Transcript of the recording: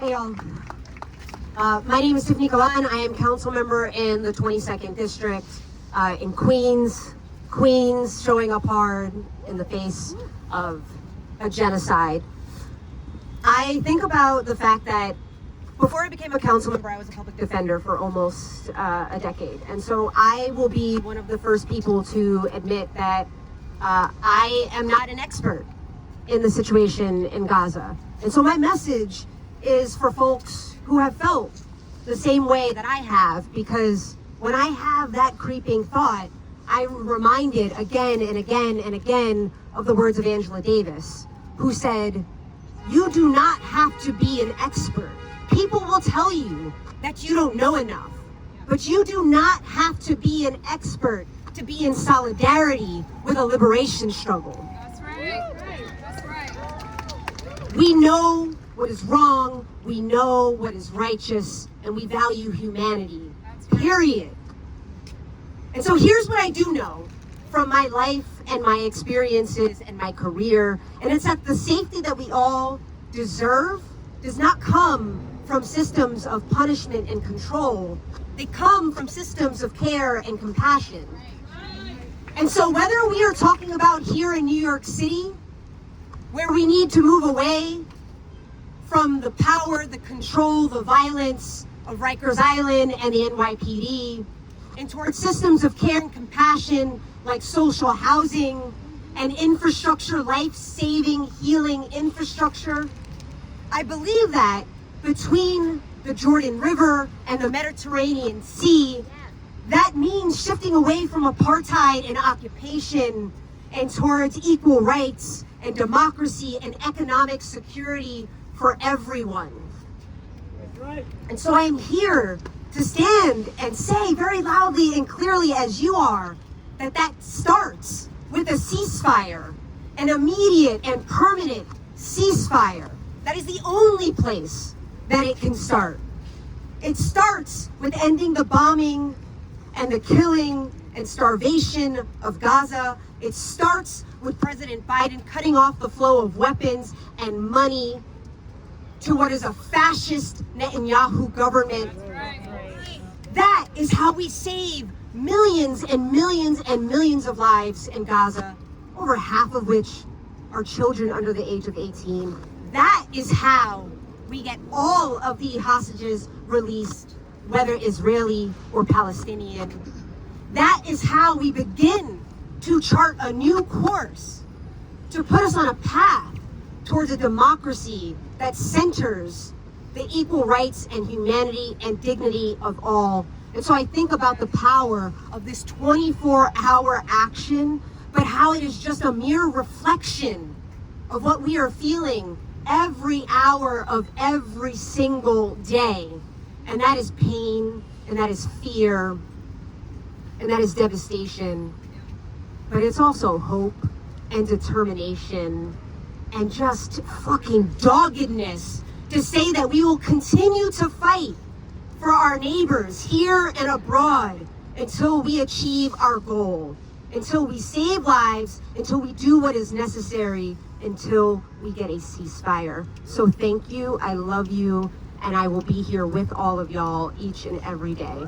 Hey y'all. My name is Tiffany Cabán. I am council member in the 22nd District in Queens. Queens showing up hard in the face of a genocide. I think about the fact that before I became a council member, I was a public defender for almost a decade. And so I will be one of the first people to admit that I am not an expert in the situation in Gaza. And so my message is for folks who have felt the same way that I have, because when I have that creeping thought, I'm reminded again and again and again of the words of Angela Davis, who said, "You do not have to be an expert. People will tell you that you don't know enough, but you do not have to be an expert to be in solidarity with a liberation struggle." That's right. That's right. We know what is wrong, we know what is righteous, and we value humanity, period. And so here's what I do know from my life and my experiences and my career, and it's that the safety that we all deserve does not come from systems of punishment and control. They come from systems of care and compassion. And so whether we are talking about here in New York City, where we need to move away from the power, the control, the violence of Rikers Island and the NYPD, and towards systems of care and compassion like social housing and infrastructure, life-saving, healing infrastructure, I believe that between the Jordan River and the Mediterranean Sea, that means shifting away from apartheid and occupation and towards equal rights and democracy and economic security for everyone. And so I am here to stand and say very loudly and clearly as you are, that starts with a ceasefire, an immediate and permanent ceasefire. That is the only place that it can start. It starts with ending the bombing and the killing and starvation of Gaza. It starts with President Biden cutting off the flow of weapons and money to what is a fascist Netanyahu government. That is how we save millions and millions and millions of lives in Gaza, over half of which are children under the age of 18. That is how we get all of the hostages released, whether Israeli or Palestinian. That is how we begin to chart a new course to put us on a path towards a democracy that centers the equal rights and humanity and dignity of all. And so I think about the power of this 24-hour action, but how it is just a mere reflection of what we are feeling every hour of every single day. And that is pain, and that is fear, and that is devastation. But it's also hope and determination and just fucking doggedness to say that we will continue to fight for our neighbors here and abroad until we achieve our goal, until we save lives, until we do what is necessary, until we get a ceasefire. So thank you, I love you, and I will be here with all of y'all each and every day.